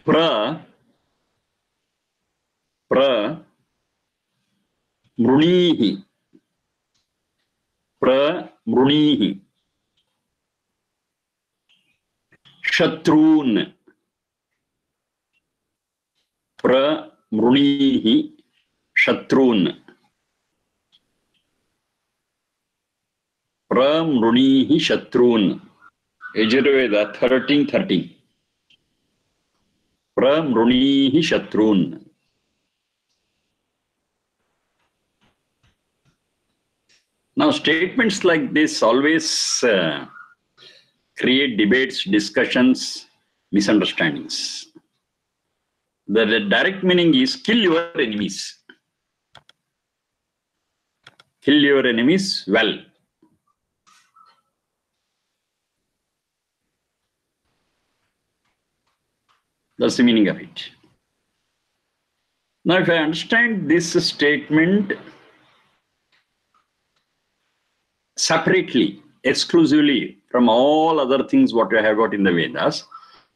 pra mrunihi, shatrun, mrunihi, shatrun, mrunihi, shatrun. Yajurveda 13:13. Mrunihi, shatrun. Now, statements like this always create debates, discussions, misunderstandings. The direct meaning is kill your enemies. Kill your enemies well. That's the meaning of it. Now, if I understand this statement separately, exclusively from all other things what I have got in the Vedas,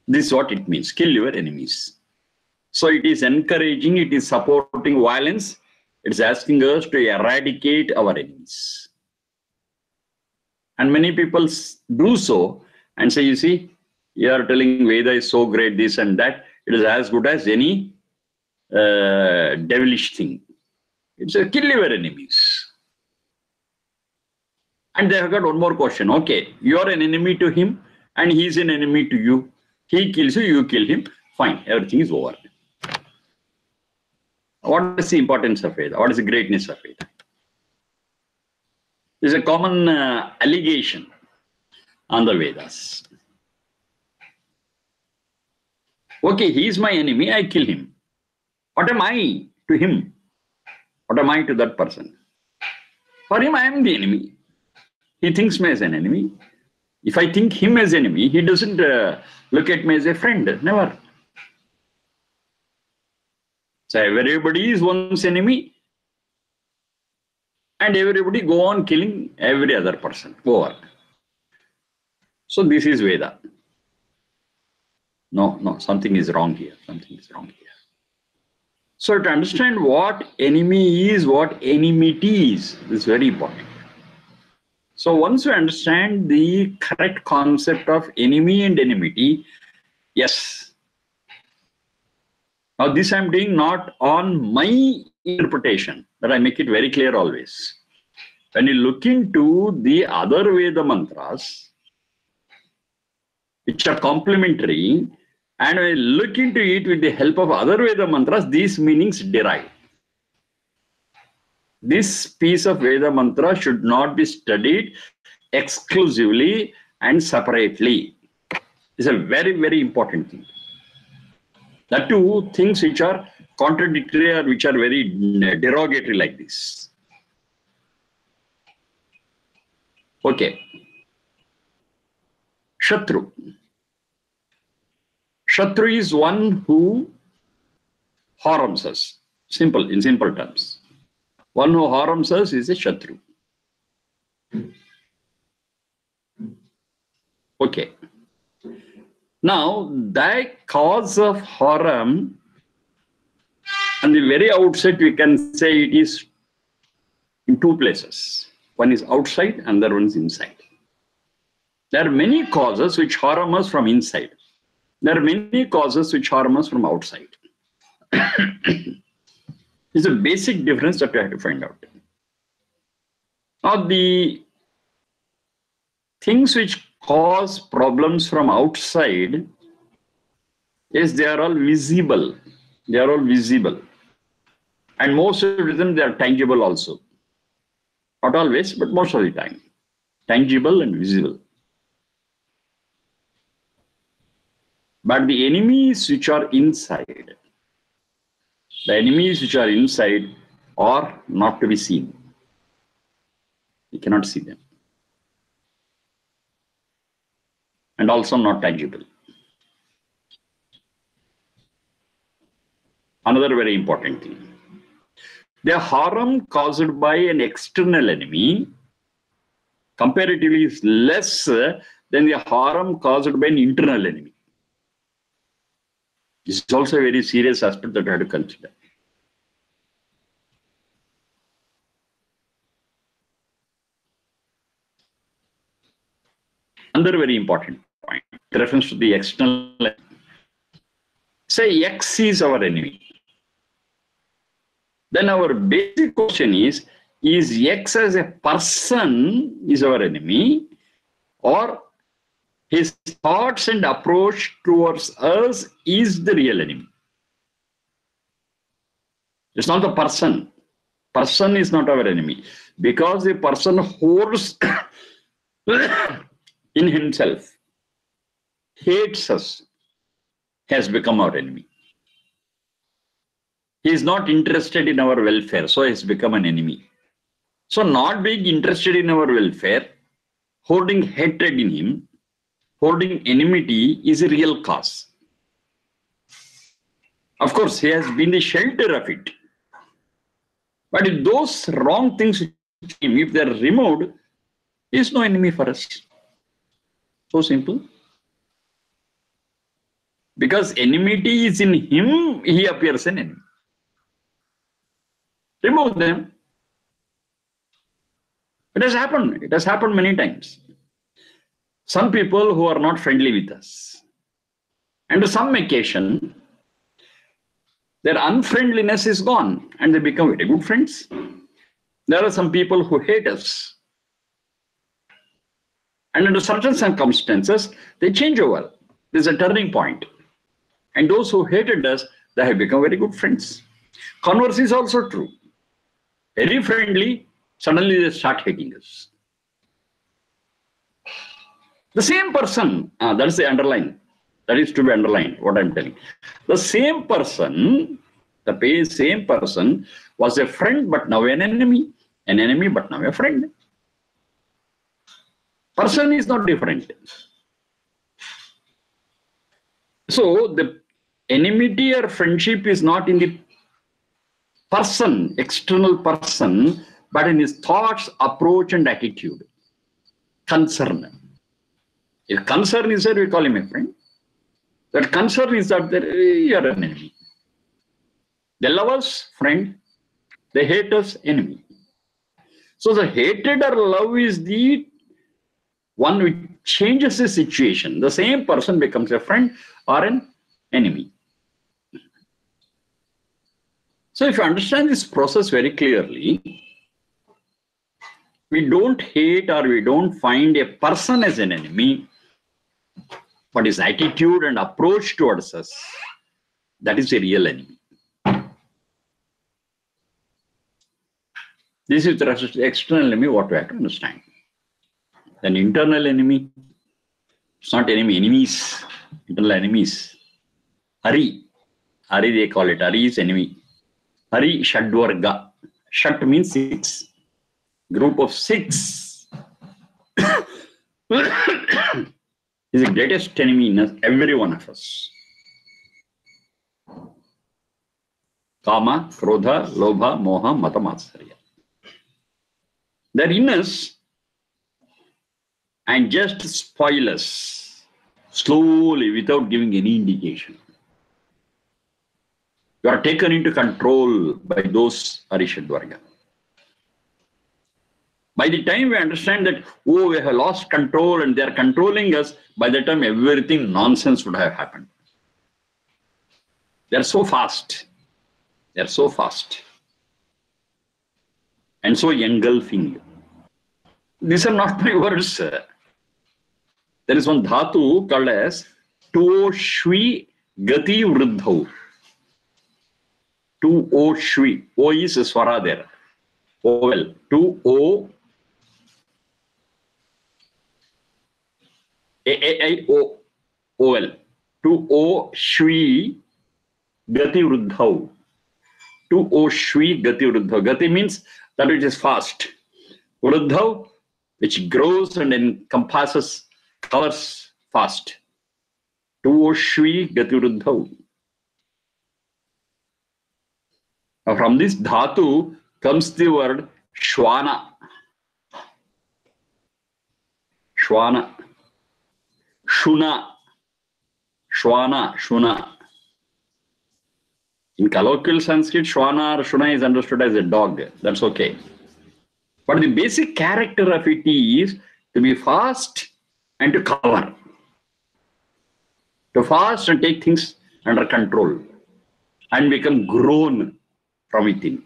this is what it means, kill your enemies. So it is encouraging, it is supporting violence, it's asking us to eradicate our enemies. And many people do so and say, you see, you are telling Veda is so great, this and that, it is as good as any devilish thing. It's a kill your enemies. And they have got one more question. Okay, you are an enemy to him and he is an enemy to you. He kills you, you kill him. Fine, everything is over. What is the importance of Veda? What is the greatness of Veda? There's a common allegation on the Vedas. Okay, he is my enemy, I kill him. What am I to him? What am I to that person? For him, I am the enemy. He thinks me as an enemy. If I think him as enemy, he doesn't look at me as a friend. Never. So everybody is one's enemy. And everybody go on killing every other person. Go on. So this is Veda. No, something is wrong here. Something is wrong here. So to understand what enemy is, what enmity is very important. So once you understand the correct concept of enemy and enmity, yes. Now this I am doing not on my interpretation, but I make it very clear always. When you look into the other Veda mantras, which are complementary, and when you look into it with the help of other Veda mantras, these meanings derive. This piece of Veda mantra should not be studied exclusively and separately. It's a very, very important thing. The two things which are contradictory or which are very derogatory like this. Okay. Shatru. Shatru is one who harms us. Simple, in simple terms. One who harms us is a Shatru. Okay. Now, that cause of harm, on the very outset, we can say it is in two places. One is outside, and the other one is inside. There are many causes which harm us from inside. There are many causes which harm us from outside. It's a basic difference that we have to find out. Now, the things which cause problems from outside, yes, they are all visible. They are all visible. And most of them, they are tangible also. Not always, but most of the time. Tangible and visible. But the enemies which are inside, are not to be seen. You cannot see them. And also not tangible. Another very important thing. The harm caused by an external enemy comparatively is less than the harm caused by an internal enemy. This is also a very serious aspect that we have to consider. Another very important point, with reference to the external. Say X is our enemy. Then our basic question is X as a person is our enemy, or his thoughts and approach towards us is the real enemy? It's not the person. Person is not our enemy, because the person holds in himself, hates us, has become our enemy. He is not interested in our welfare, so he has become an enemy. So not being interested in our welfare, holding hatred in him, holding enmity is a real cause. Of course, he has been the shelter of it. But if those wrong things, if they are removed, he is no enemy for us. So simple. Because enmity is in him, he appears an enemy. Remove them. It has happened. It has happened many times. Some people who are not friendly with us, and to some occasion, their unfriendliness is gone and they become very good friends. There are some people who hate us, and under certain circumstances, they change over. There's a turning point. And those who hated us, they have become very good friends. Converse is also true. Very friendly, suddenly they start hating us. The same person, that is the underline. That is to be underlined, what I'm telling. The same person, the same person was a friend but now an enemy but now a friend. Person is not different. So the enmity or friendship is not in the person, external person, but in his thoughts, approach, and attitude. Concern. If concern is there, we call him a friend. That concern is that you are an enemy. They love us, friend. They hate us, enemy. So the hatred or love is the one which changes the situation. The same person becomes a friend or an enemy. So if you understand this process very clearly, we don't hate or we don't find a person as an enemy, but his attitude and approach towards us, that is a real enemy. This is the external enemy, what we have to understand. Then internal enemy, it's not enemy, enemies, internal enemies. Hari they call it, Hari is enemy. Hari Shadvarga. Shat means 6. Group of 6 is the greatest enemy in every one of us. Kama, Krodha, Lobha, Moha, Mata, Matsarya. They're in us and just spoil us slowly without giving any indication. You are taken into control by those Arishadvarga. By the time we understand that, oh, we have lost control and they are controlling us, by the time everything nonsense would have happened. They are so fast. They are so fast. And so engulfing. These are not my words. There is one dhatu called as to shvi gati vruddhau. To o shvi. O is swara there. O-L. To o A-A-I-O. O-L. To o shvi gati vruddhau. To o shvi gati vruddhau. Gati means that which is fast. Vruddhau, which grows and encompasses, covers fast. To o shvi gati vruddhau. Now from this dhatu comes the word shwana. Shwana. Shuna. Shwana. Shuna. In colloquial Sanskrit, Shwana or Shuna is understood as a dog. That's okay. But the basic character of it is to be fast and to cover. To fast and take things under control and become grown from within.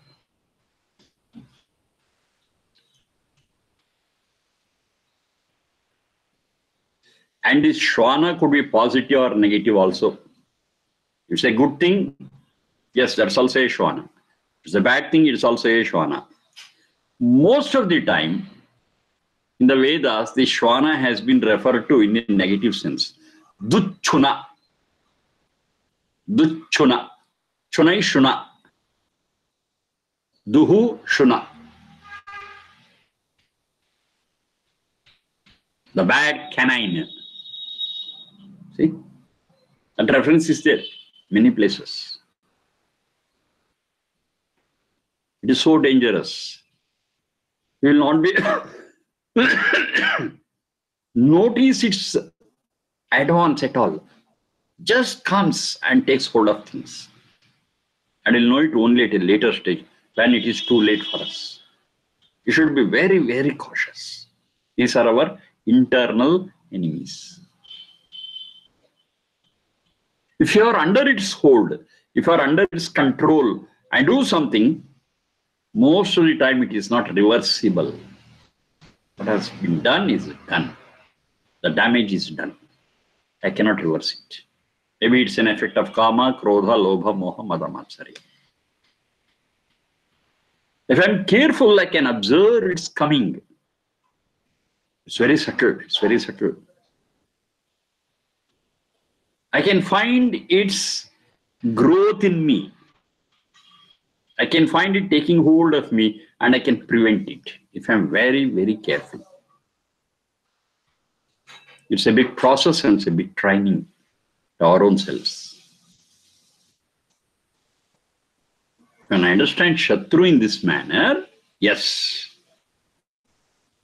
And this Shwana could be positive or negative also. It's a good thing, yes, that's also a Shwana. It's a bad thing, it's also a Shwana. Most of the time, in the Vedas, the Shwana has been referred to in a negative sense. Duchuna. Duchuna. Chunai Shuna. Duhu Shuna. The bad canine. See? That reference is there many places. It is so dangerous. You will not be notice its advance at all. Just comes and takes hold of things. And we'll know it only at a later stage when it is too late for us. You should be very, very cautious. These are our internal enemies. If you are under its hold, if you are under its control and do something, most of the time it is not reversible. What has been done is done. The damage is done. I cannot reverse it. Maybe it's an effect of kama, krodha, lobha, moha, mada, matsarya. If I'm careful, I can observe its coming. It's very subtle. It's very subtle. I can find its growth in me. I can find it taking hold of me and I can prevent it if I'm very, very careful. It's a big process and it's a big training to our own selves. When I understand Shatru in this manner, yes.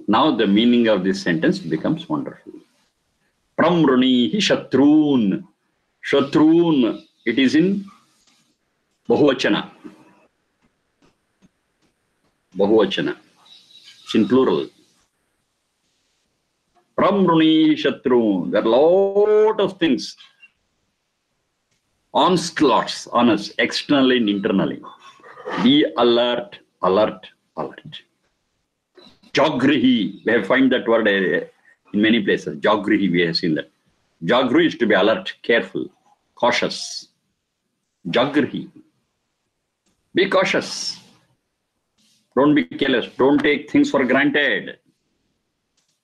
Now the meaning of this sentence becomes wonderful. Pramrunihi Shatrun. Shatrun, it is in Bahuvachana. Bahuvachana. It's in plural. Pramrunihi Shatrun. There are a lot of things. Onslaughts on us, externally and internally. Be alert, alert, alert. Jagrihi, we have found that word in many places. Jagrihi, we have seen that. Jagrihi is to be alert, careful, cautious. Jagrihi. Be cautious. Don't be careless. Don't take things for granted.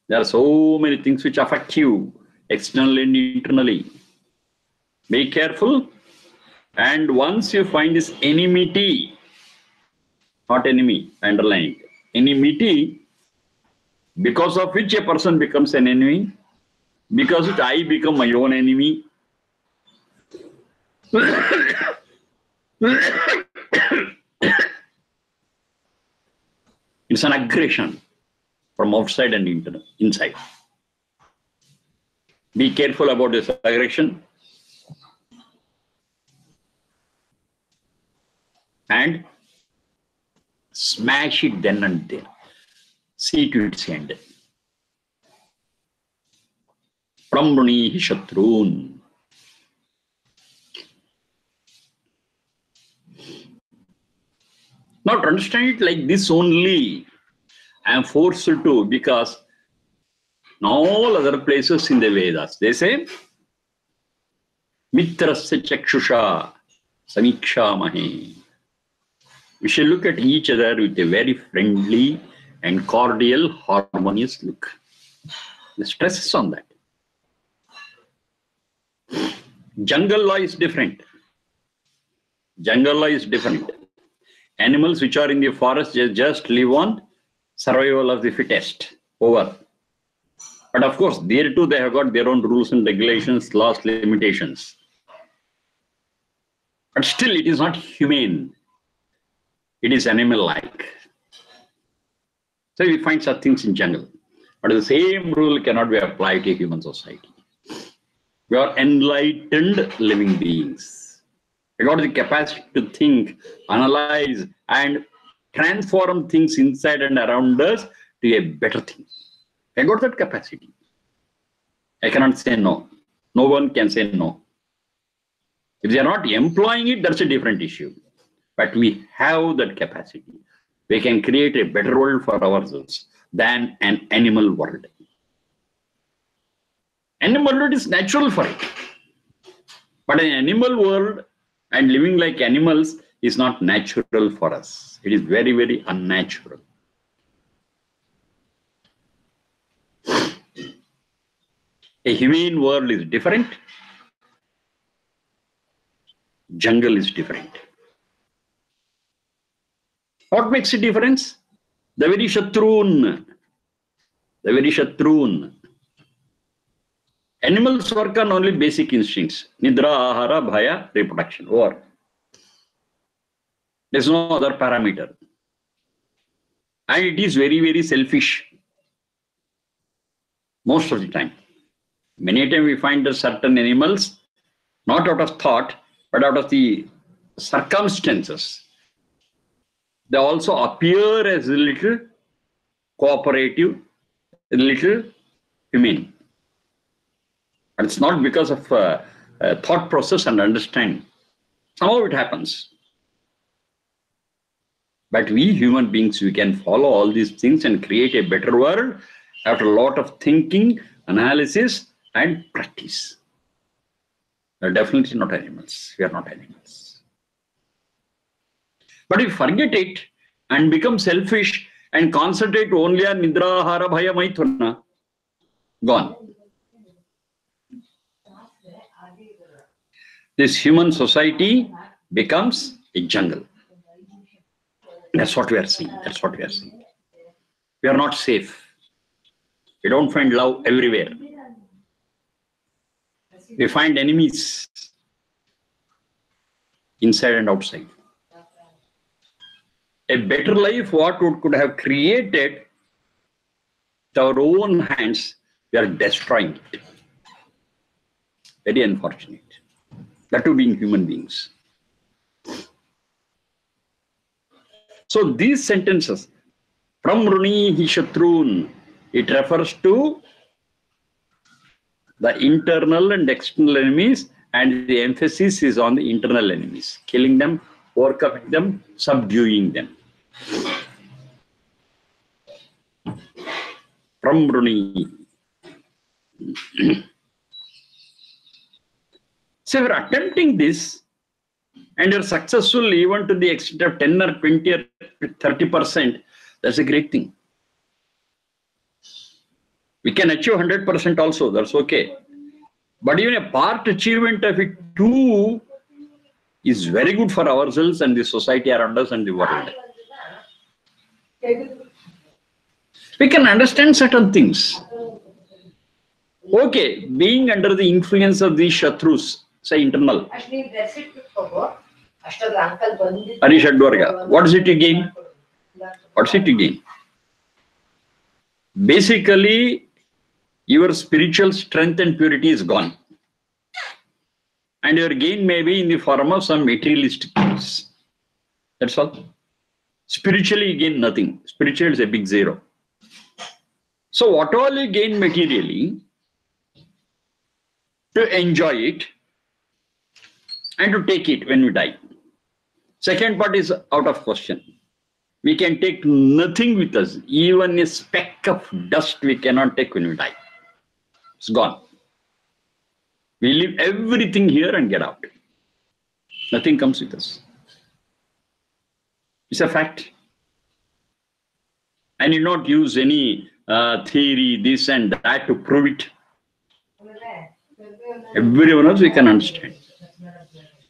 There are so many things which affect you, externally and internally. Be careful. And once you find this enmity, not enemy, underlying, enmity, because of which a person becomes an enemy, because which I become my own enemy. It's an aggression from outside and inside. Be careful about this aggression. And smash it then and there. See to its end. Pramrunihi Shatrun. Now to understand it like this only, I am forced to, because in all other places in the Vedas, they say, Mitrasya Chakshusha Samiksha. We shall look at each other with a very friendly and cordial, harmonious look. The stress is on that. Jungle law is different. Jungle law is different. Animals which are in the forest just live on survival of the fittest. Over. But of course, there too they have got their own rules and regulations, laws, limitations. But still it is not humane. It is animal-like. So we find such things in jungle. But the same rule cannot be applied to human society. We are enlightened living beings. We got the capacity to think, analyze, and transform things inside and around us to a better thing. I got that capacity. I cannot say no. No one can say no. If they are not employing it, that's a different issue. But we have that capacity. We can create a better world for ourselves than an animal world. Animal world is natural for it. But an animal world and living like animals is not natural for us. It is very, very unnatural. A humane world is different. Jungle is different. What makes a difference? The very Shatrun. The very Shatrun. Animals work on only basic instincts. Nidra, Ahara, Bhaya, reproduction. Over. There's no other parameter. And it is very, very selfish. Most of the time. Many times we find that certain animals, not out of thought, but out of the circumstances, they also appear as a little cooperative, a little humane. But it's not because of thought process and understanding. Somehow it happens. But we human beings, we can follow all these things and create a better world after a lot of thinking, analysis, and practice. We are definitely not animals. We are not animals. But if we forget it and become selfish and concentrate only on Nidra, Ahara, Bhaya, Maithuna, gone. This human society becomes a jungle. That's what we are seeing. That's what we are seeing. We are not safe. We don't find love everywhere. We find enemies inside and outside. A better life, what we could have created with our own hands, we are destroying it. Very unfortunate. That too being human beings. So these sentences, from Runi hi Shatrun, it refers to the internal and external enemies, and the emphasis is on the internal enemies, killing them, overcoming them, subduing them. From Runi. So if you're attempting this and you're successful even to the extent of 10 or 20 or 30%, that's a great thing. We can achieve 100% also, that's okay. But even a part achievement of it too is very good for ourselves and the society around us and the world. We can understand certain things. Okay, being under the influence of these Shatrus, say internal. Arishadvarga, what is it you gain? What's it you gain? Basically, your spiritual strength and purity is gone. And your gain may be in the form of some materialistic things. That's all. Spiritually, you gain nothing. Spiritual is a big zero. So, what all you gain materially, to enjoy it and to take it when we die. Second part is out of question. We can take nothing with us. Even a speck of dust we cannot take when we die. It's gone. We leave everything here and get out. Nothing comes with us. It's a fact. I need not use any theory, this and that to prove it. Everyone else we can understand.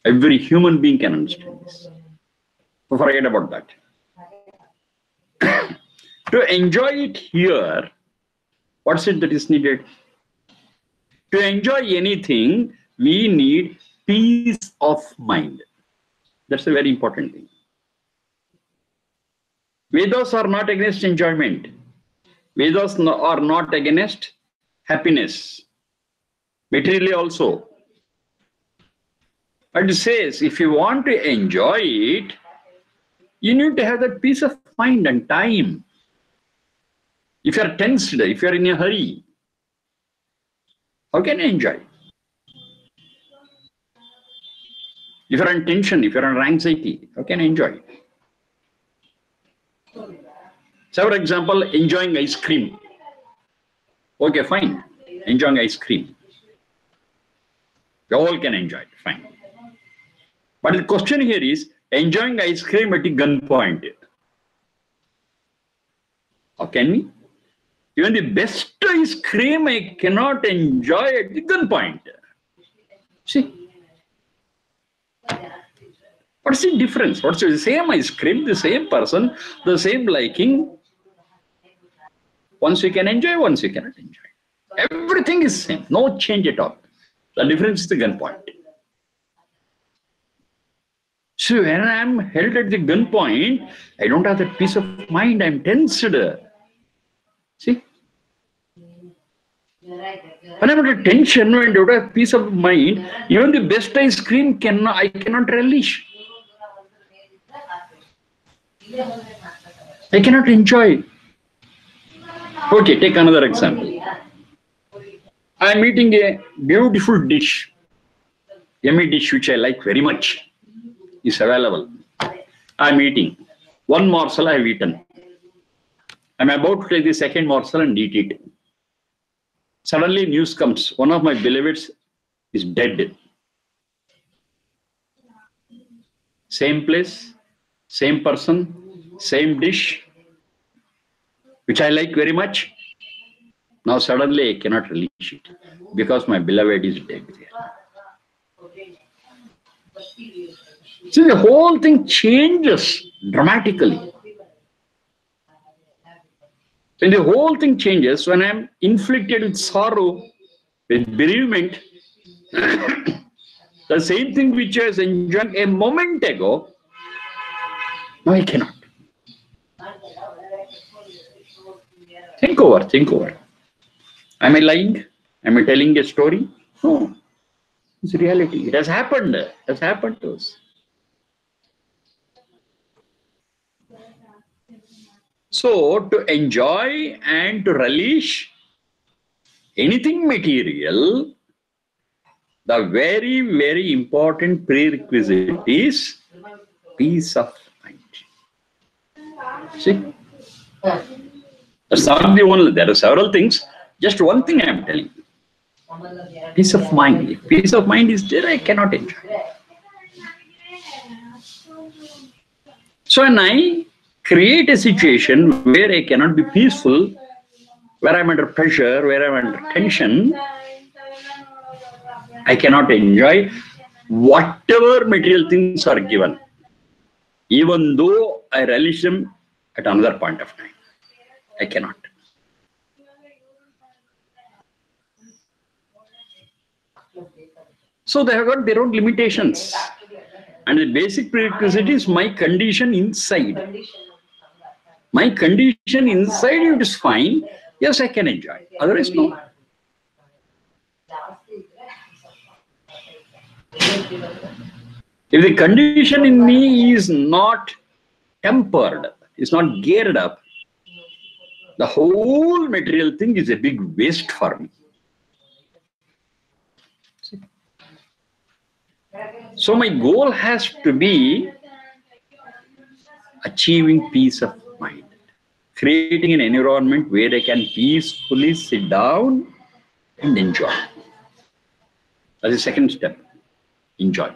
Every human being can understand this. So forget about that. To enjoy it here, what's it that is needed? To enjoy anything, we need peace of mind. That's a very important thing. Vedas are not against enjoyment. Vedas are not against happiness. Materially also. But it says, if you want to enjoy it, you need to have that peace of mind and time. If you are tensed, if you are in a hurry, how can you enjoy? If you're on tension, if you're on anxiety, how can you enjoy? So, for example, enjoying ice cream. Okay, fine. Enjoying ice cream. We all can enjoy it, fine. But the question here is enjoying ice cream at the gunpoint. How can we? Even the best ice cream I cannot enjoy at the gunpoint. See? What's the difference? What's the same ice cream, the same person, the same liking? Once you can enjoy, once you cannot enjoy. Everything is same, no change at all. The difference is the gunpoint. So when I'm held at the gunpoint, I don't have that peace of mind. I'm tensed. See? When I'm under tension, when I don't have peace of mind, even the best ice cream I cannot relish. I cannot enjoy. Okay, take another example. I'm eating a beautiful dish, yummy dish which I like very much, is available. I'm eating. One morsel I have eaten. I'm about to take the second morsel and eat it. Suddenly news comes, one of my beloveds is dead. Same place, same person, same dish, which I like very much. Now suddenly I cannot release it because my beloved is dead there. See, the whole thing changes dramatically. When the whole thing changes, when I'm inflicted with sorrow, with bereavement, the same thing which I was enjoying a moment ago, now I cannot. Think over, think over. Am I lying? Am I telling a story? No. It's reality. It has happened. It has happened to us. So, to enjoy and to relish anything material, the very, very important prerequisite is peace of mind. See? That's not the only, there are several things. Just one thing I am telling you. Peace of mind. If peace of mind is there, I cannot enjoy. So when I create a situation where I cannot be peaceful, where I'm under pressure, where I'm under tension, I cannot enjoy whatever material things are given, even though I relish them at another point of time. I cannot. So they have got their own limitations. And the basic prerequisite is my condition inside. My condition inside, it is fine. Yes, I can enjoy. Otherwise, no. If the condition in me is not tempered, is not geared up, the whole material thing is a big waste for me. So my goal has to be achieving peace of mind, creating an environment where I can peacefully sit down and enjoy. That's the second step, enjoy.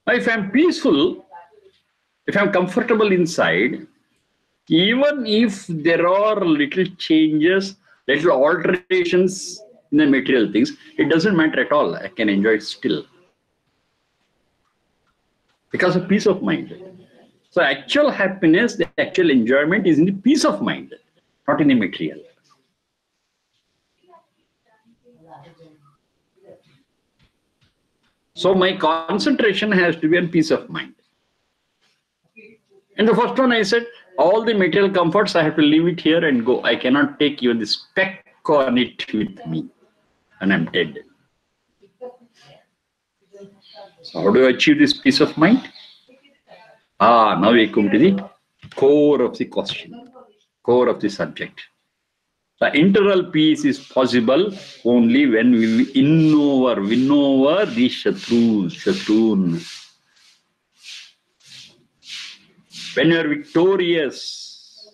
Now, if I'm peaceful, if I'm comfortable inside, even if there are little changes, little alterations in the material things, it doesn't matter at all. I can enjoy it still. Because of peace of mind. So actual happiness, the actual enjoyment is in the peace of mind, not in the material. So my concentration has to be on peace of mind. And the first one I said, all the material comforts, I have to leave it here and go. I cannot take even the speck on it with me. And I'm dead. So how do you achieve this peace of mind? Now we come to the core of the question, core of the subject. The internal peace is possible only when we win over the shatrun. When you are victorious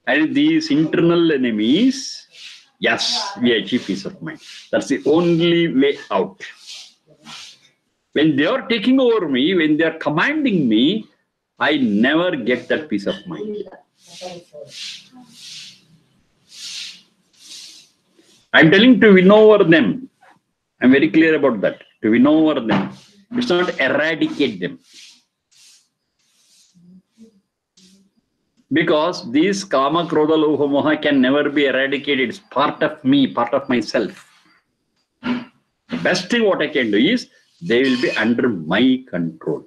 and these internal enemies, yes, we achieve peace of mind. That's the only way out. When they are taking over me, when they are commanding me, I never get that peace of mind. I'm telling to win over them. I'm very clear about that. To win over them. It's not eradicate them. Because these kama, krodha, lobha, moha can never be eradicated. It's part of me, part of myself. The best thing what I can do is, they will be under my control.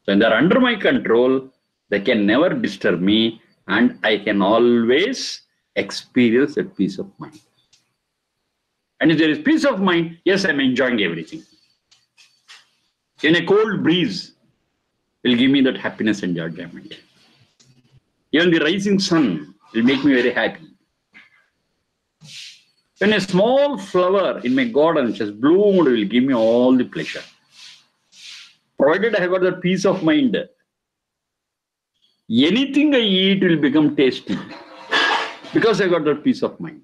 When they're under my control, they can never disturb me and I can always experience that peace of mind. And if there is peace of mind, yes, I'm enjoying everything. In a cold breeze will give me that happiness and enjoyment. Even the rising sun will make me very happy. When a small flower in my garden which has bloomed will give me all the pleasure. Provided I have got that peace of mind, anything I eat will become tasty because I got that peace of mind.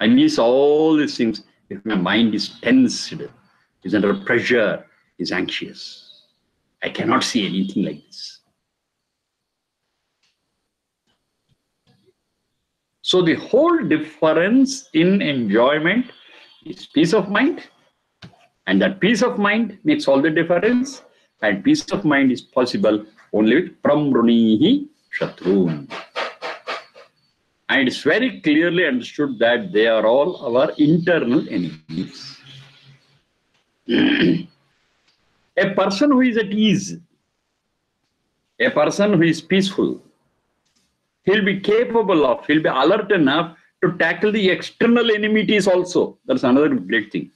I miss all these things if my mind is tensed, is under pressure, is anxious. I cannot see anything like this. So the whole difference in enjoyment is peace of mind, and that peace of mind makes all the difference, and peace of mind is possible only with pramrunihi shatrun. And it's very clearly understood that they are all our internal enemies. A person who is at ease, a person who is peaceful, he'll be capable of, he'll be alert enough to tackle the external enmities also. That's another great thing.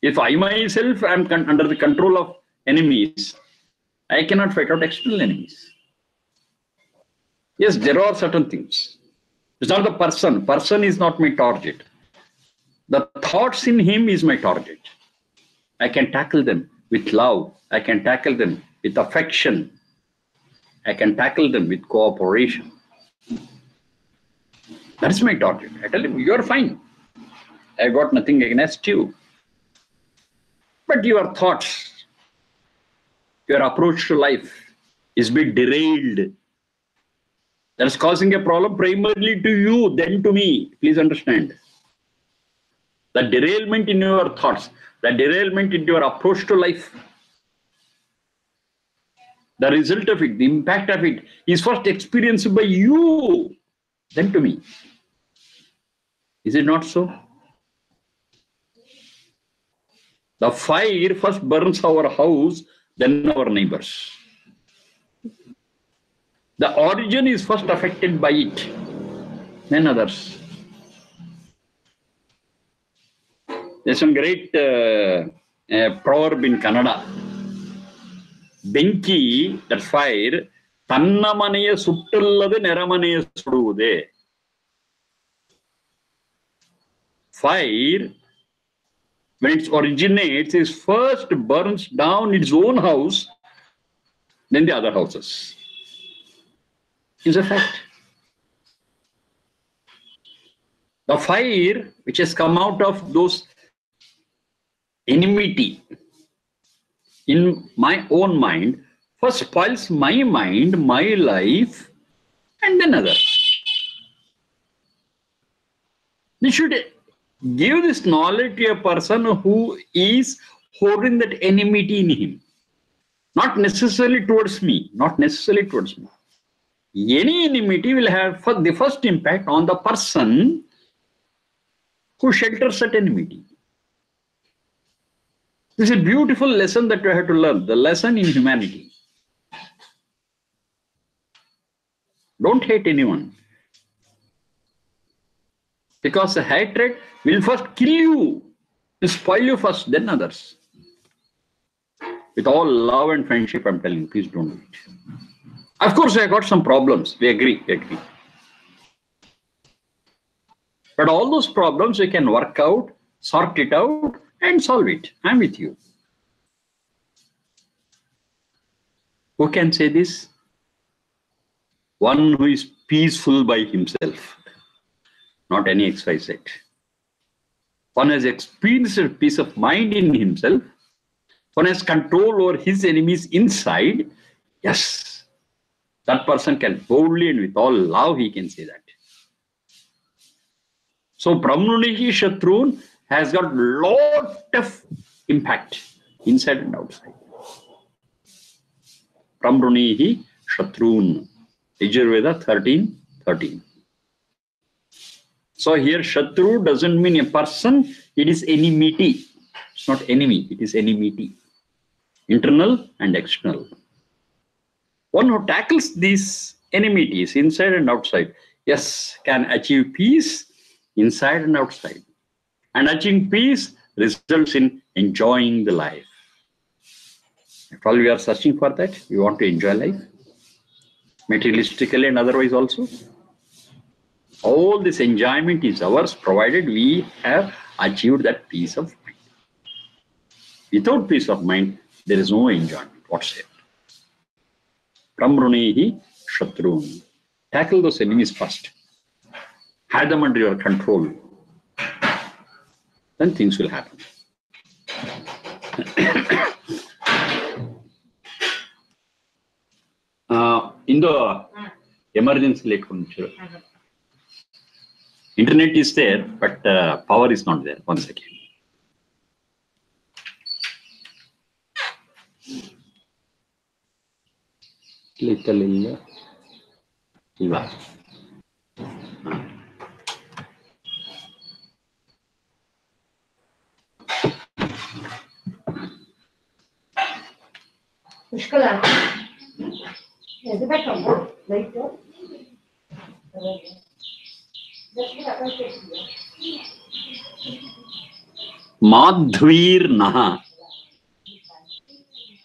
If I myself am under the control of enemies, I cannot fight out external enemies. Yes, there are certain things. It's not the person. Person is not my target. The thoughts in him is my target. I can tackle them with love. I can tackle them with affection. I can tackle them with cooperation. That's my target. I tell him, you're fine. I got nothing against you. But your thoughts, your approach to life is a bit derailed. That's causing a problem primarily to you, then to me. Please understand. The derailment in your thoughts, the derailment in your approach to life, the result of it, the impact of it is first experienced by you, then to me. Is it not so? The fire first burns our house, then our neighbors. The origin is first affected by it, then others. There's some great proverb in Kannada. Benki, that fire, tanna maneya suttallade neramaneya suduvude. Fire, when it originates, it first burns down its own house, then the other houses. It's a fact. The fire which has come out of those enmity in my own mind first spoils my mind, my life, and then others. You should give this knowledge to a person who is holding that enmity in him. Not necessarily towards me, not necessarily towards me. Any enmity will have the first impact on the person who shelters that enmity. This is a beautiful lesson that we have to learn, the lesson in humanity. Don't hate anyone. Because the hatred will first kill you, will spoil you first, then others. With all love and friendship, I'm telling you, please don't do it. Of course, I got some problems. We agree. But all those problems we can work out, sort it out, and solve it. I'm with you. Who can say this? One who is peaceful by himself, not any XYZ. One has experienced a peace of mind in himself. One has control over his enemies inside. Yes, that person can boldly and with all love, he can say that. So Brahmanihi Shatrun has got lot of impact inside and outside. Brahmanihi Shatrun. Yajurveda 13:13. So here Shatru doesn't mean a person, it is enmity. It's not enemy, it is enmity. Internal and external. One who tackles these enmities inside and outside, yes, can achieve peace inside and outside. And achieving peace results in enjoying the life. After all, we are searching for that. We want to enjoy life, materialistically and otherwise also. All this enjoyment is ours, provided we have achieved that peace of mind. Without peace of mind, there is no enjoyment whatsoever. Brahmanihi Shatrun. Tackle those enemies first. Have them under your control. Then things will happen. In the emergency late internet is there, but power is not there. 1 second. Little Iva. Madhvir Naha.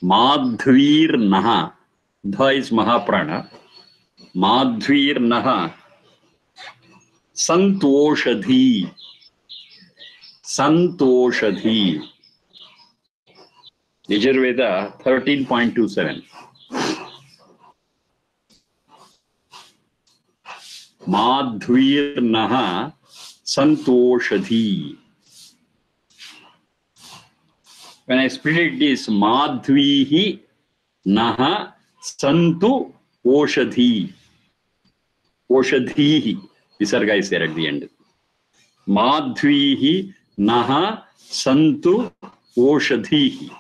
Madhvir Naha. Dha is Mahaprana. Madhvir Naha. Santoshadhi. Santoshadhi. Yajurveda 13.27. Madhvir Naha Santoshadhi. When I split it, this Madhvihi Naha Santu Oshadhi. Oshadhihi. Visarga is there at the end. Madhvihi Naha Santu Oshadhihi.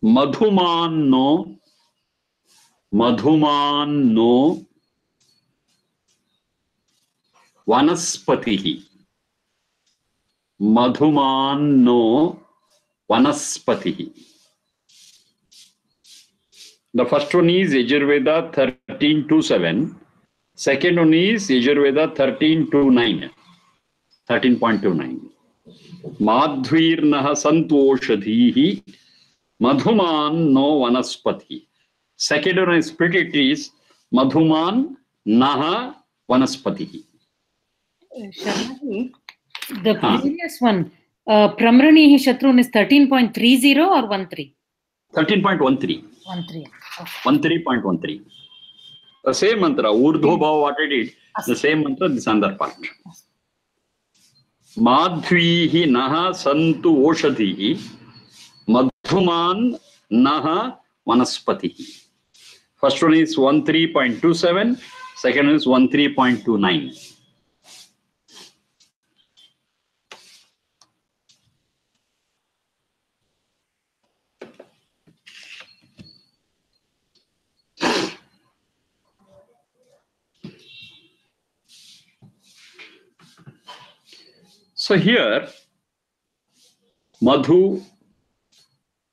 Madhumanno Vanaspatihi. Madhumanno Vanaspatihi. The first one is Yajurveda 13.27. Second one is Yajurveda 13.29. 13.29. Madhvirnaha santoshadhihi Madhuman no vanaspati. Second one is split, it is Madhuman Naha Vanaspati. Sharmaji, the previous one, Pramranihi Shatrun is 13.30 or 13? 13.13. 13. Okay. 13.13. The same mantra, Urdhva Bhava, what I did, the same mantra, this other part. Madhvihi Naha Santu Oshadhihi Madhuman Naha Vanaspatihi. First one is 13.27, second one is 13.29. So here, Madhu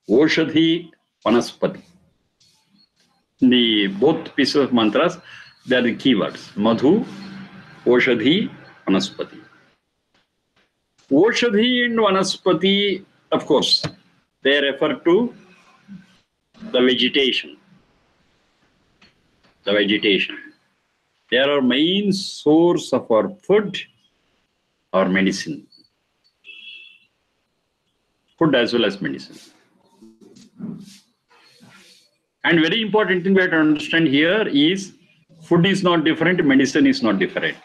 Oshadhi, Vanaspati. The both pieces of mantras, they are the keywords. Madhu, Oshadhi, Vanaspati. Oshadhi and Vanaspati, of course, they refer to the vegetation. The vegetation. They are our main source of our food or medicine. Food as well as medicine. And very important thing we have to understand here is food is not different, medicine is not different.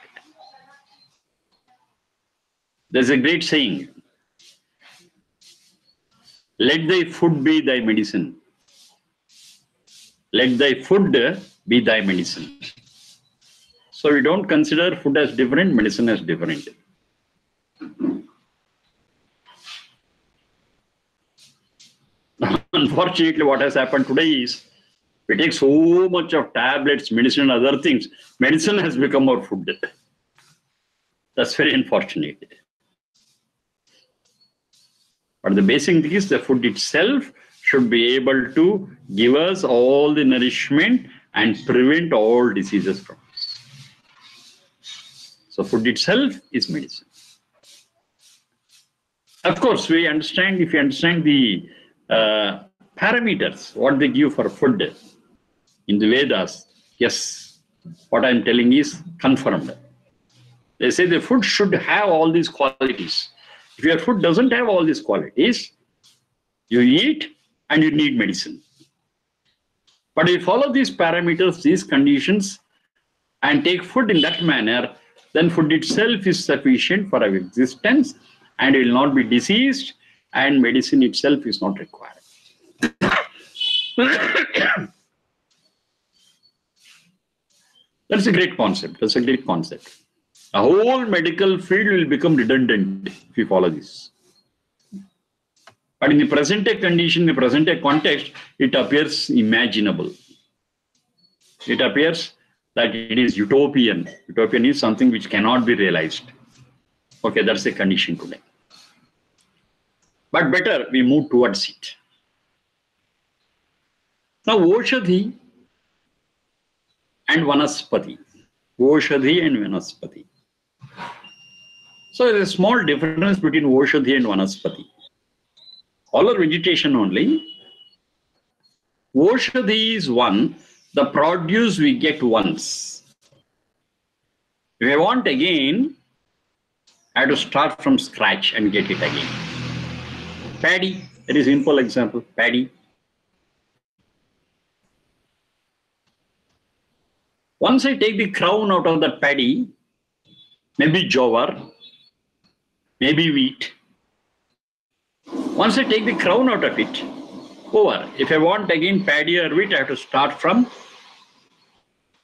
There's a great saying, let thy food be thy medicine. Let thy food be thy medicine. So we don't consider food as different, medicine as different. Unfortunately, what has happened today is we take so much of tablets, medicine, and other things. Medicine has become our food. That's very unfortunate. But the basic thing is the food itself should be able to give us all the nourishment and prevent all diseases from us. So food itself is medicine. Of course, we understand, if you understand the parameters, what they give for food in the Vedas, yes, what I'm telling is confirmed. They say the food should have all these qualities. If your food doesn't have all these qualities, you eat and you need medicine. But if you follow these parameters, these conditions, and take food in that manner, then food itself is sufficient for our existence and it will not be diseased, and medicine itself is not required. That's a great concept. That's a great concept. A whole medical field will become redundant if you follow this. But in the present day condition, the present day context, it appears imaginable. It appears that it is utopian. Utopian is something which cannot be realized. Okay, that's the condition today. But better we move towards it. Now, Oshadhi and Vanaspati. Oshadhi and Vanaspati. So there is a small difference between Oshadhi and Vanaspati. All are vegetation only. Oshadhi is one, the produce we get once. If I want again, I have to start from scratch and get it again. Paddy, very simple example, paddy. Once I take the crown out of that paddy, maybe jowar, maybe wheat. Once I take the crown out of it, over. If I want again paddy or wheat, I have to start from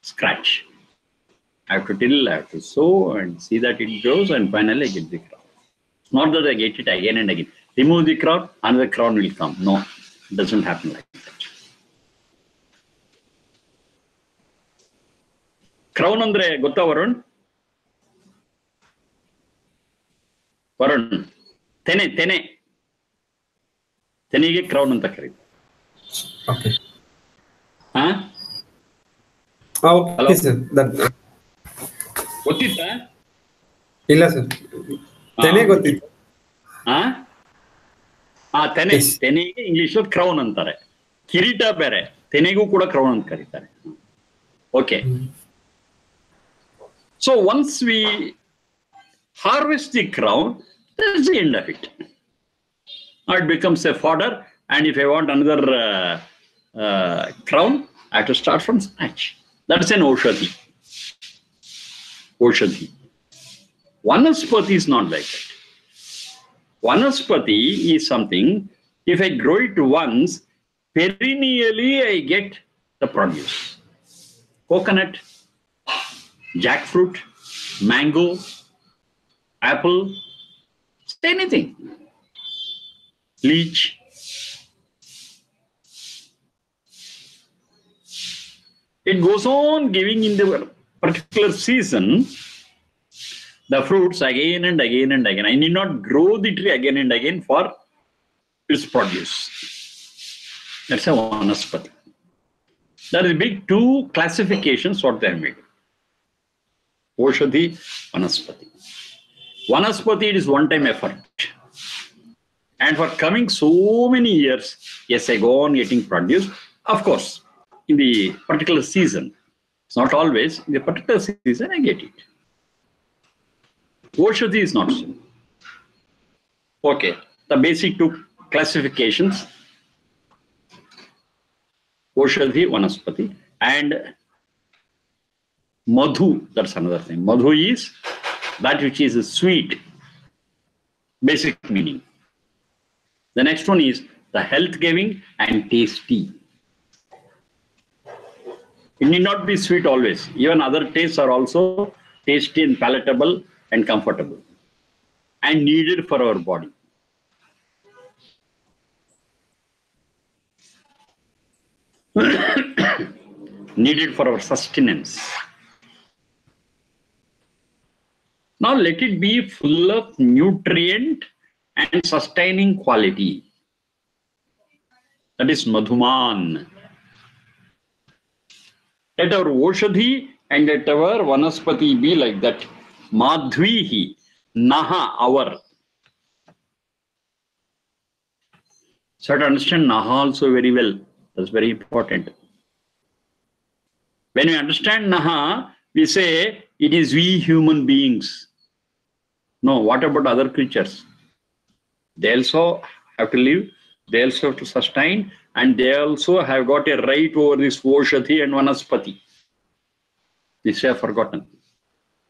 scratch. I have to till, I have to sow and see that it grows, and finally I get the crown. Not that I get it again and again. Remove the crown, another crown will come. No, it doesn't happen like that. Crown andre gotta Varun? Varun. Tene. Tenige crown anta kareeತಾರೆ. Okay. Huh? Okay, Hello? sir. That. ಗೊತ್ತಿತ್ತಾ? ಇಲ್ಲ sir. ತೆನೆ ಗೊತ್ತಿತ್ತು. ತೆನೆ. ತೆನೆಗೆ English crown ಅಂತಾರೆ. ಕಿರೀಟ ಬೇರೆ, ತೆನೆಗೂ ಕೂಡ crown ಅಂತ ಕರೀತಾರೆ. Okay. So once we harvest the crown, that's the end of it. Now it becomes a fodder, and if I want another crown, I have to start from scratch. That's an Oshadhi. Oshadhi. Vanaspati is not like that. Vanaspati is something, if I grow it once, perennially I get the produce. Coconut, jackfruit, mango, apple, anything. Leech. It goes on giving in the particular season the fruits again and again and again. I need not grow the tree again and again for its produce. That's a Vanaspati. There is big two classifications what they have made. Oshadhi, Vanaspati. Vanaspati, it is one-time effort. And for coming so many years, yes, I go on getting produced. Of course, in the particular season, it's not always, in the particular season, I get it. Oshadhi is not so. Okay, the basic two classifications, Oshadhi, Vanaspati, and Madhu, that's another thing. Madhu is that which is sweet, basic meaning. The next one is the health-giving and tasty. It need not be sweet always. Even other tastes are also tasty and palatable and comfortable and needed for our body. Needed for our sustenance. Now let it be full of nutrient and sustaining quality. That is Madhuman. Let our Oshadhi and let our Vanaspati be like that. Madhvihi, Naha, our. So to understand Naha also very well. That's very important. When we understand Naha, we say it is we human beings. No, what about other creatures? They also have to live, they also have to sustain, and they also have got a right over this Oshadhi and Vanaspati. This I have forgotten.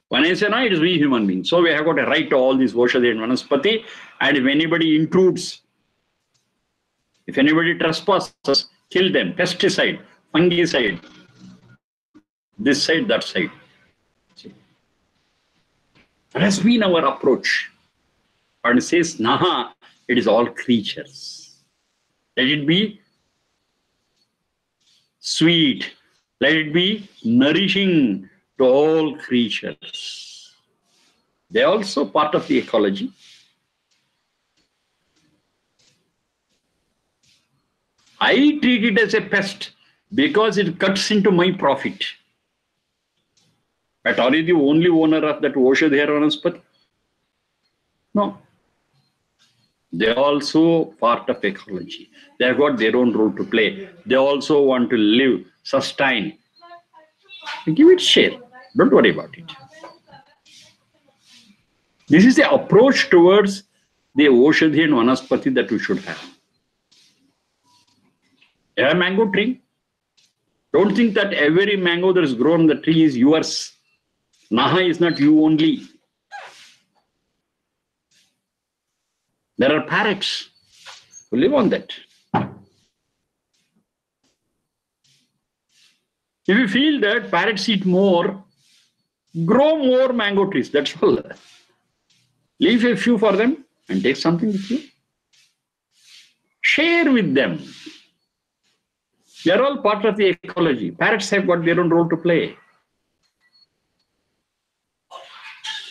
When I say no, it is we human beings. So we have got a right to all these Oshadhi and Vanaspati, and if anybody intrudes, if anybody trespasses, kill them, pesticide, fungicide, this side, that side. See. That has been our approach. But it says, Naha, it is all creatures. Let it be sweet. Let it be nourishing to all creatures. They are also part of the ecology. I treat it as a pest because it cuts into my profit. But are you the only owner of that Oshadhi or Vanaspati? No. They are also part of ecology. They have got their own role to play. They also want to live, sustain. Give it share. Don't worry about it. This is the approach towards the Oshadhi and Vanaspati that we should have. A mango tree. Don't think that every mango that is grown on the tree is yours. Naha is not you only. There are parrots who live on that. If you feel that parrots eat more, grow more mango trees. That's all. Leave a few for them and take something with you. Share with them. They are all part of the ecology. Parrots have got their own role to play.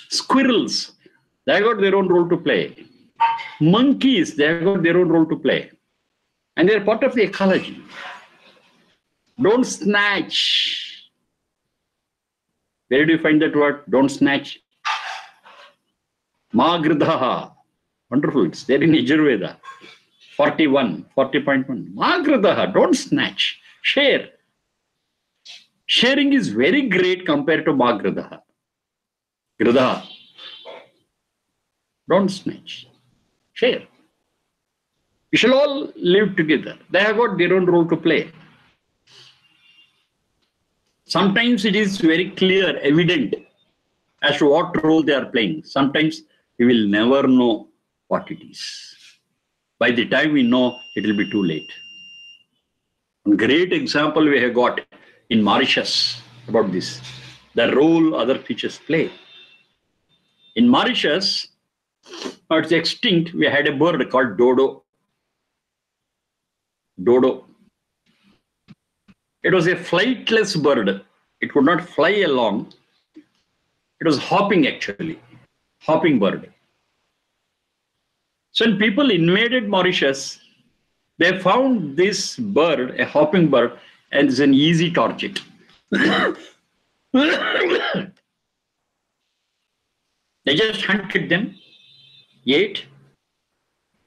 Squirrels, they have got their own role to play. Monkeys, they have got their own role to play. And they are part of the ecology. Don't snatch. Where do you find that word? Don't snatch. Magridaha. Wonderful. It's there in Yajurveda. 40.1. Magridaha. Don't snatch. Share. Sharing is very great compared to Magridaha. Gridaha. Don't snatch. Share. We shall all live together. They have got their own role to play. Sometimes it is very clear, evident as to what role they are playing. Sometimes we will never know what it is. By the time we know, it will be too late. A great example we have got in Mauritius about this, the role other creatures play. In Mauritius, it's extinct, we had a bird called dodo. Dodo. It was a flightless bird. It could not fly along. It was hopping actually. Hopping bird. So when people invaded Mauritius, They found this bird, a hopping bird, and it's an easy target. They just hunted them, ate,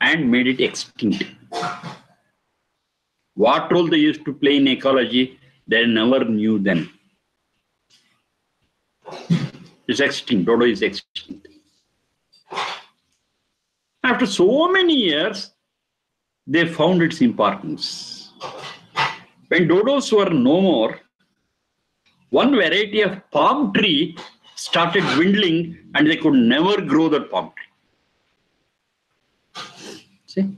and made it extinct. What role they used to play in ecology, they never knew then. It's extinct. Dodo is extinct. After so many years, they found its importance. When dodos were no more, one variety of palm tree started dwindling and they could never grow that palm tree. See?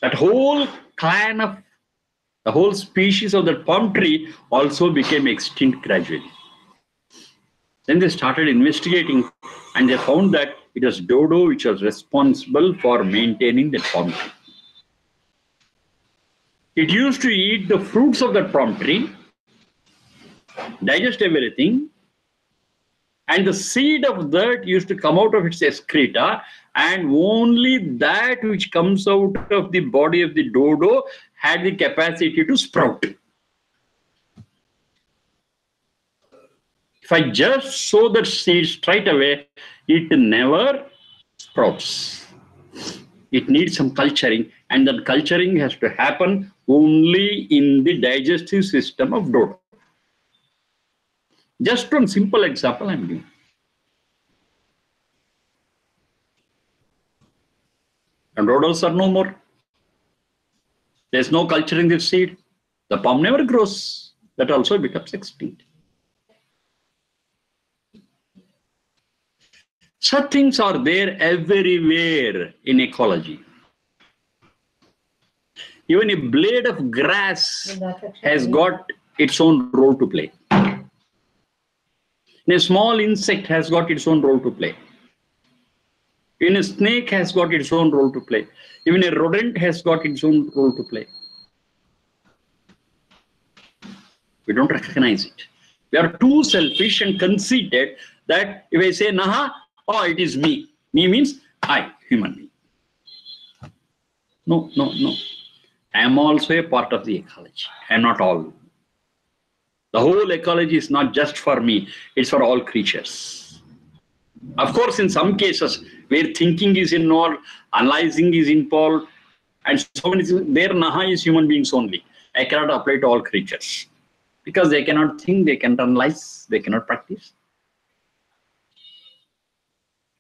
That whole clan of, the whole species of that palm tree also became extinct gradually. Then they started investigating and they found that it was dodo which was responsible for maintaining that palm tree. It used to eat the fruits of that palm tree, digest everything, and the seed of that used to come out of its excreta, and only that which comes out of the body of the dodo had the capacity to sprout. If I just sow that seed straight away, it never sprouts. It needs some culturing, and that culturing has to happen only in the digestive system of dodo. Just one simple example I'm giving. And dodos are no more. There's no culturing this seed. The palm never grows. That also becomes extinct. Such things are there everywhere in ecology. Even a blade of grass has got its own role to play. A small insect has got its own role to play. Even a snake has got its own role to play. Even a rodent has got its own role to play. We don't recognize it. We are too selfish and conceited that if I say, Naha, oh, it is me. Me means I, human being. No, no, no. I am also a part of the ecology. I am not all. The whole ecology is not just for me, it's for all creatures. Of course, in some cases where thinking is involved, analyzing is involved, and so many things, there Naha is human beings only. I cannot apply to all creatures because they cannot think, they cannot analyze, they cannot practice.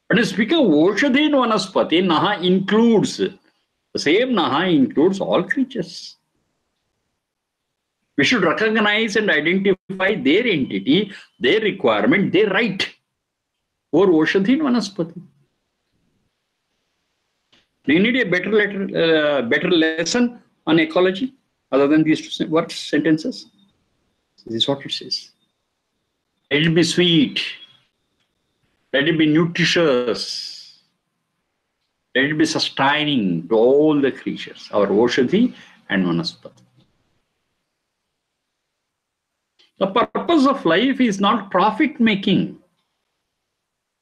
But speaking of Oshadhin Vanaspati, Naha includes, the same Naha includes all creatures. We should recognize and identify their entity, their requirement, their right over Oshadhin Vanaspati. Do you need a better lesson on ecology other than these two words, sentences? This is what it says. Let it be sweet. Let it be nutritious. Let it be sustaining to all the creatures, our Oshadhi and Vanaspati. The purpose of life is not profit making.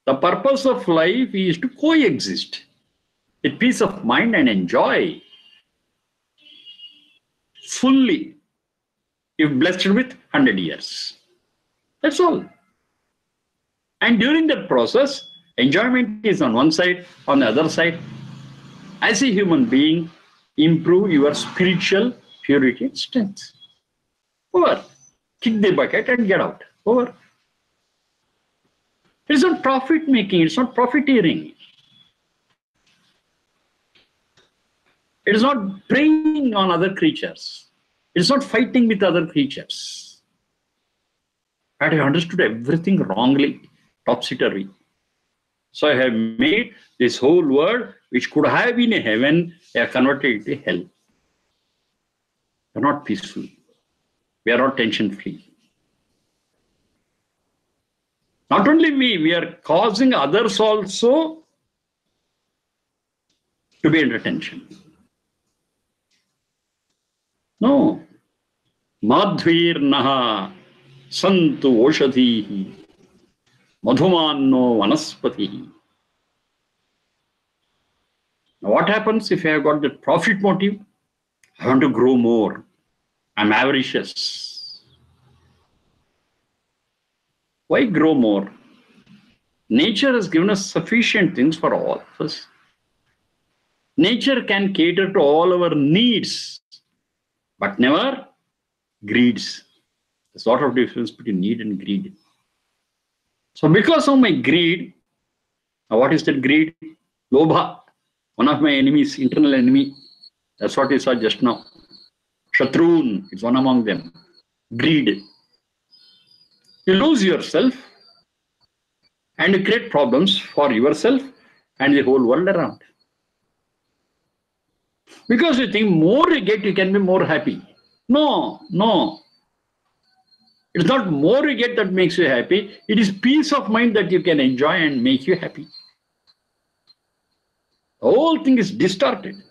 The purpose of life is to coexist with peace of mind and enjoy fully, if blessed with 100 years. That's all. And during that process, enjoyment is on one side, on the other side. As a human being, improve your spiritual purity and strength. Over. Kick the bucket and get out. Over. It's not profit making, it's not profiteering. It is not preying on other creatures. It is not fighting with other creatures. But I understood everything wrongly, topsy-turvy. So I have made this whole world, which could have been a heaven, I have converted it to hell. We are not peaceful. We are not tension-free. Not only we are causing others also to be under tension. No. Madhvir naha santu oshadhihi madhumanno vanaspatihi. Now what happens if I have got the profit motive? I want to grow more. I'm avaricious. Why grow more? Nature has given us sufficient things for all of us. Nature can cater to all our needs, but never greeds. There's a lot of difference between need and greed. So because of my greed, what is that greed? Lobha, one of my enemies, internal enemy. That's what we saw just now. Shatrun, it's one among them. Greed. You lose yourself and you create problems for yourself and the whole world around. Because you think more you get, you can be more happy. No. It's not more you get that makes you happy. It is peace of mind that you can enjoy and make you happy. The whole thing is distorted.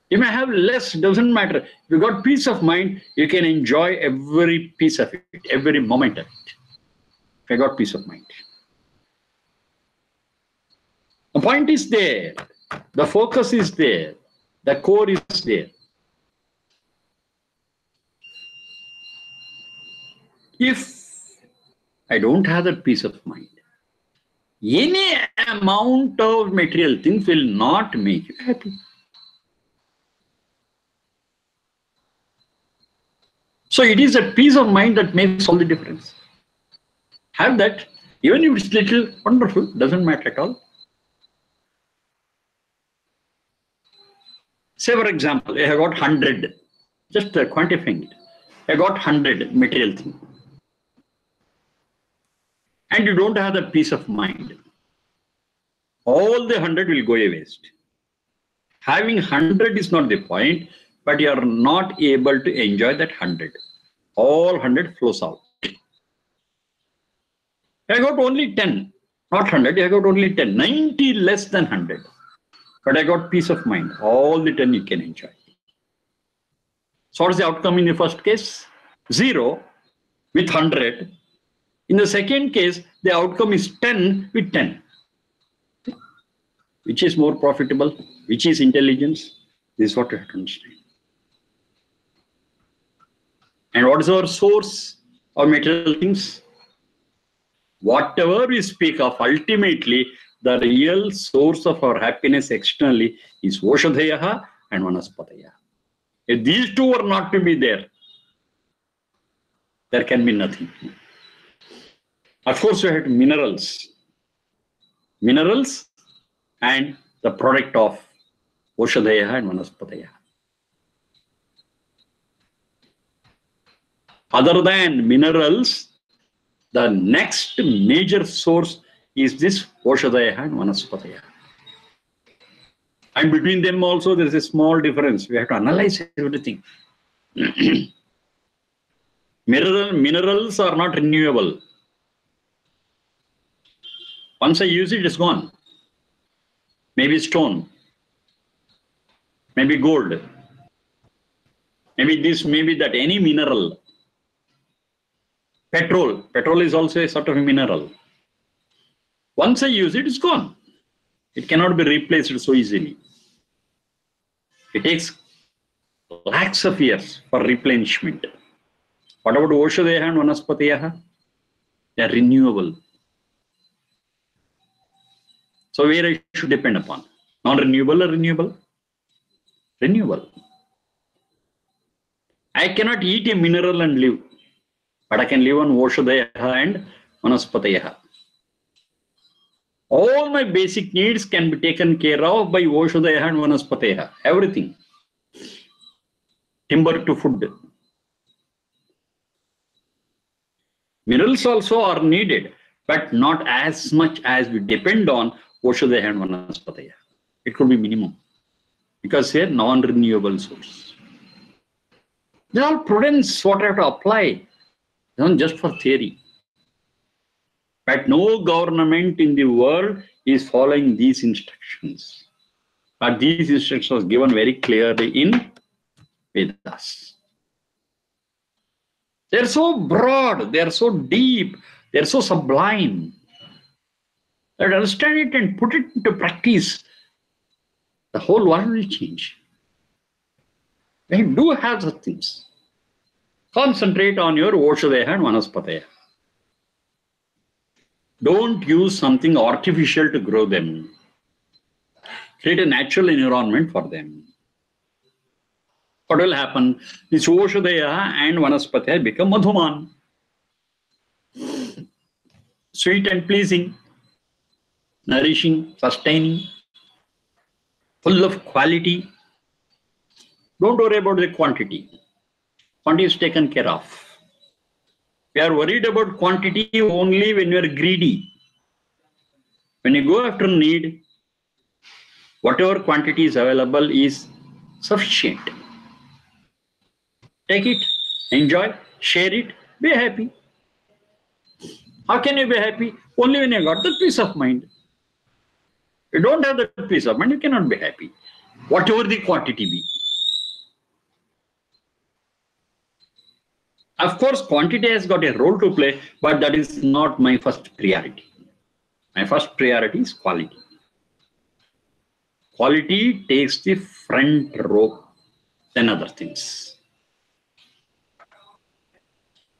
You may have less, doesn't matter. If you got peace of mind, you can enjoy every piece of it, every moment of it. If you got peace of mind. The point is there. The focus is there. The core is there. If I don't have that peace of mind, any amount of material things will not make you happy. So it is that peace of mind that makes all the difference. Have that, even if it's little, wonderful, doesn't matter at all. Say for example, I have got 100, just quantifying it. I got 100 material things. And you don't have that peace of mind. All the 100 will go a waste. Having 100 is not the point, but you are not able to enjoy that 100. All 100 flows out. I got only 10, not 100, I got only 10, 90 less than 100. But I got peace of mind. All the 10 you can enjoy. So what is the outcome in the first case? 0 with 100. In the second case, the outcome is 10 with 10. Which is more profitable? Which is intelligence? This is what you have to understand. And what is our source of material things? Whatever we speak of, ultimately, the real source of our happiness externally is Oshadhayaha and Vanaspataya. If these two are not to be there, there can be nothing. Of course, we have minerals. Minerals and the product of Oshadhayaha and Vanaspataya. Other than minerals, the next major source is this Oshadhayaha and Vanaspataya. And between them also there is a small difference. We have to analyze everything. Minerals are not renewable. Once I use it, it's gone. Maybe stone, maybe gold, maybe this, maybe that, any mineral. Petrol is also a sort of a mineral. Once I use it, it's gone. It cannot be replaced so easily. It takes lakhs of years for replenishment. What about Oshadhayaha and Vanaspatiyaha? They are renewable. So where I should depend upon? Non-renewable or renewable? Renewable. I cannot eat a mineral and live, but I can live on Oshadhayaha and Vanaspatiyaha. All my basic needs can be taken care of by Oshadhayaha and Vanaspatiyaha. Everything. Timber to food. Minerals also are needed, but not as much as we depend on Oshadhayaha and Vanaspatiyaha. It could be minimum, because they are non-renewable source. They are prudence, what I have to apply, not just for theory. But no government in the world is following these instructions. But these instructions are given very clearly in Vedas. They are so broad, they are so deep, they are so sublime. That understand it and put it into practice the whole world will change. We do have such things. Concentrate on your Oshadeha and Vanaspateha. Don't use something artificial to grow them. Create a natural environment for them. What will happen? This Oshadeha and Vanaspateha become Madhuman. Sweet and pleasing, nourishing, sustaining, full of quality. Don't worry about the quantity. Quantity is taken care of. We are worried about quantity only when you are greedy. When you go after need, whatever quantity is available is sufficient. Take it, enjoy, share it, be happy. How can you be happy? Only when you got that peace of mind. You don't have that peace of mind, you cannot be happy. Whatever the quantity be. Of course, quantity has got a role to play, but that is not my first priority. My first priority is quality. Quality takes the front row than other things.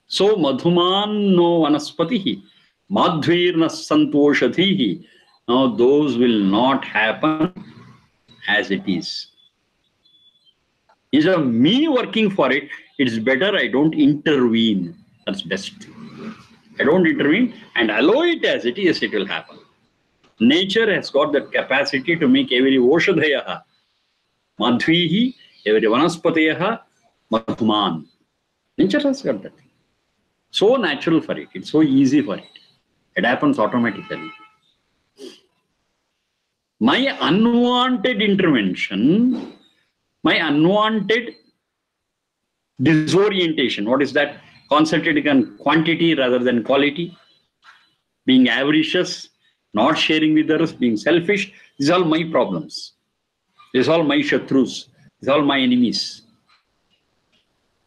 So, madhuman no vanaspatihi, madhvirna santoshadhihi. Now, those will not happen as it is. Instead of me working for it, it's better I don't intervene. That's best. I don't intervene and allow it as it is, it will happen. Nature has got that capacity to make every Oshadhayaha madhvihi, every Vanaspateyaha madhuman. Nature has got that. So natural for it. It's so easy for it. It happens automatically. My unwanted intervention, my unwanted disorientation, what is that? Concentrating on quantity rather than quality, being avaricious, not sharing with others, being selfish. These are all my problems. These are all my shatrus. These are all my enemies.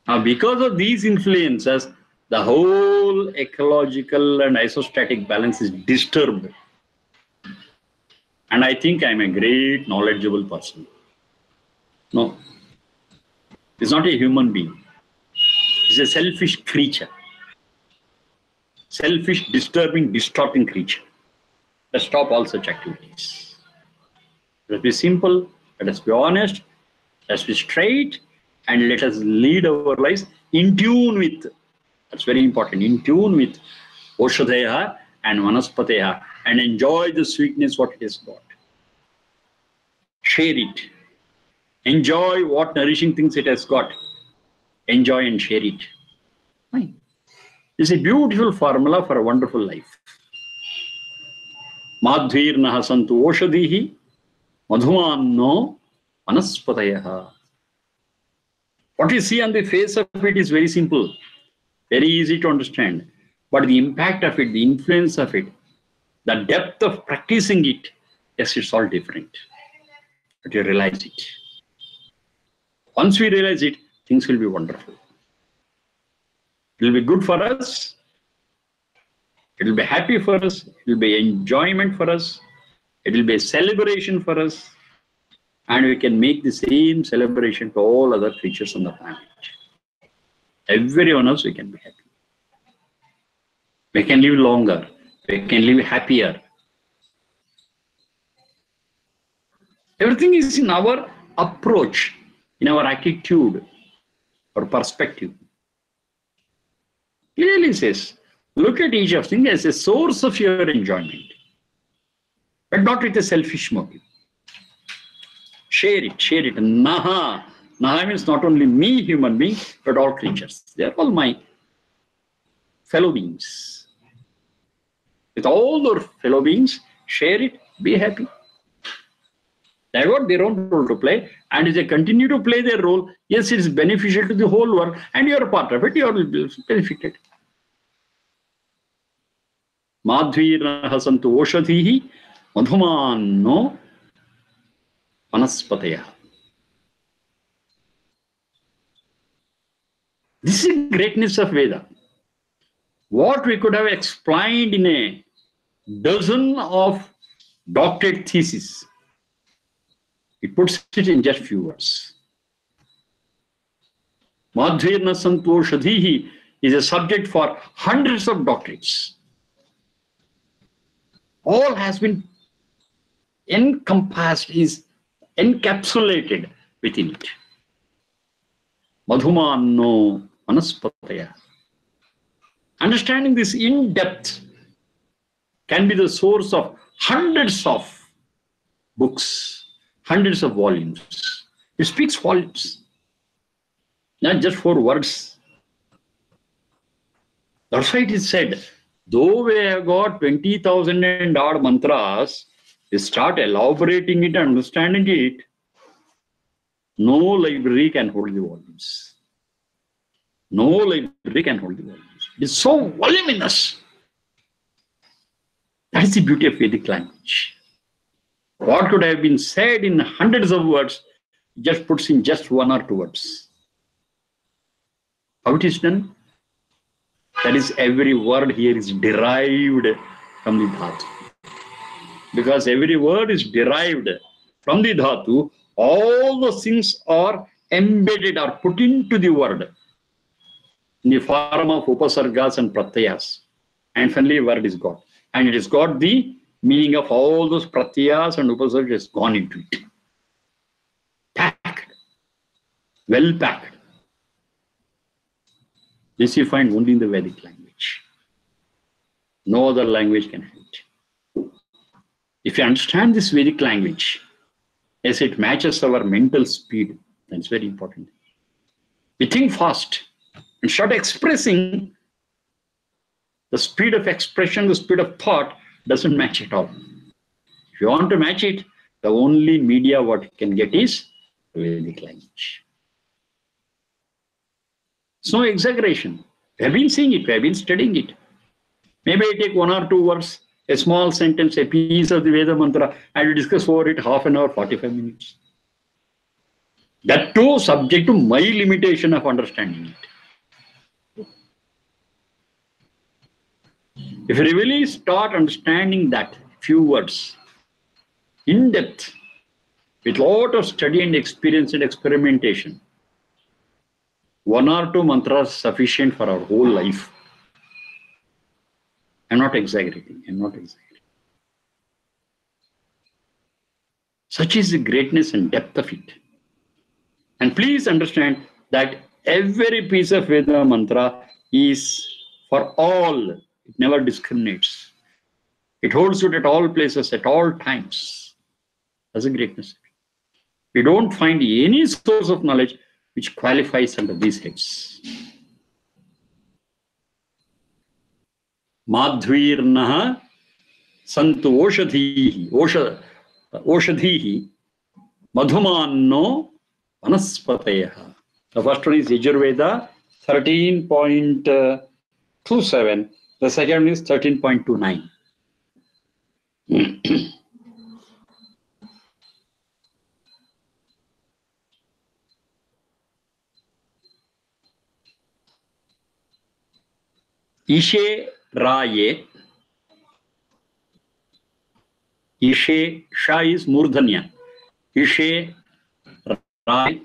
Now, because of these influences, the whole ecological and isostatic balance is disturbed. And I think I'm a great knowledgeable person. No. He's not a human being. He's a selfish creature. Selfish, disturbing, distorting creature. Let's stop all such activities. Let us be simple, let us be honest, let us be straight, and let us lead our lives in tune with, that's very important, in tune with Oshadheya and Vanaspateya, and enjoy the sweetness what it has got. Share it. Enjoy what nourishing things it has got. Enjoy and share it. Fine. It's a beautiful formula for a wonderful life. Madhvirnaha santu oshadhihi madhumanno vanaspatayaha. What you see on the face of it is very simple, very easy to understand. But the impact of it, the influence of it, the depth of practicing it, yes, it's all different. But you realize it. Once we realize it, things will be wonderful. It will be good for us. It will be happy for us. It will be enjoyment for us. It will be a celebration for us. And we can make the same celebration to all other creatures on the planet. Everyone else, we can be happy. We can live longer. We can live happier. Everything is in our approach, in our attitude or perspective. Clearly says, look at each of things as a source of your enjoyment, but not with a selfish motive. Share it, share it. Naha. Naha means not only me, human being, but all creatures. They are all my fellow beings. With all their fellow beings, share it, be happy. They have got their own role to play, and if they continue to play their role, yes, it is beneficial to the whole world, and you are a part of it, you will be benefited. Madhvirnaha santu oshadhihi madhumanno vanaspatayaha. This is the greatness of Veda. What we could have explained in a dozen of doctorate theses, It puts it in just few words. Madhvirna Santoshadhihi is a subject for hundreds of doctorates. All has been encompassed, is encapsulated within it. Madhumanno Manaspataya. Understanding this in depth can be the source of hundreds of books, hundreds of volumes. It speaks volumes, not just 4 words. That's why it is said, though we have got 20,000 and odd mantras, we start elaborating it and understanding it, no library can hold the volumes. No library can hold the volumes. It is so voluminous. That is the beauty of Vedic language. What could have been said in hundreds of words, just puts in just 1 or 2 words. How it is done? That is, every word here is derived from the dhatu. Because every word is derived from the dhatu, all those things are embedded or put into the word in the form of upasargas and pratyayas. And finally, a word is got. And it has got the meaning of all those pratyayas and upasargas has gone into it. Packed. Well packed. This you find only in the Vedic language. No other language can have it. If you understand this Vedic language, as it matches our mental speed, that's very important. We think fast and start expressing. The speed of expression, the speed of thought doesn't match at all. If you want to match it, the only media what you can get is Vedic language. It's no exaggeration. We have been seeing it, we have been studying it. Maybe I take 1 or 2 words, a small sentence, a piece of the Veda mantra, and we discuss over it half an hour, 45 minutes. That too subject to my limitation of understanding it. If you really start understanding that few words in depth, with lot of study and experience and experimentation, 1 or 2 mantras sufficient for our whole life. I'm not exaggerating. Such is the greatness and depth of it. And please understand that every piece of Veda mantra is for all. It never discriminates. It holds good at all places, at all times. That's the greatness. We don't find any source of knowledge which qualifies under these heads. Madhvirnaha santu oshadhihi madhumanno vanaspatayaha. The first one is Yajurveda 13.27. The second is 13.29. Ishe Raye. Ishe, Sha is Murdhanya. Ishe Raye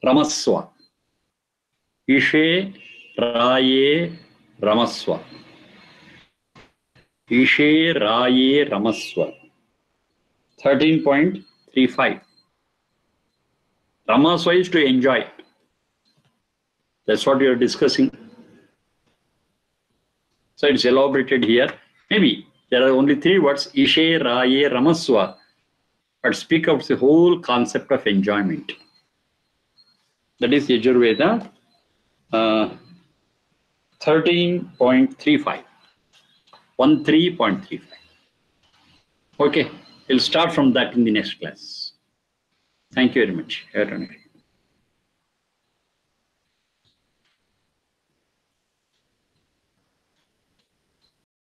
Ramaswa. Ishe Raye Ramaswa. Ishe Raye Ramaswa. 13.35. Ramaswa is to enjoy. That's what we are discussing. So it's elaborated here. Maybe there are only 3 words, Ishe Raye Ramaswa, but speak of the whole concept of enjoyment. That is Yajurveda 13.35. 13.35. Okay, we'll start from that in the next class. Thank you very much.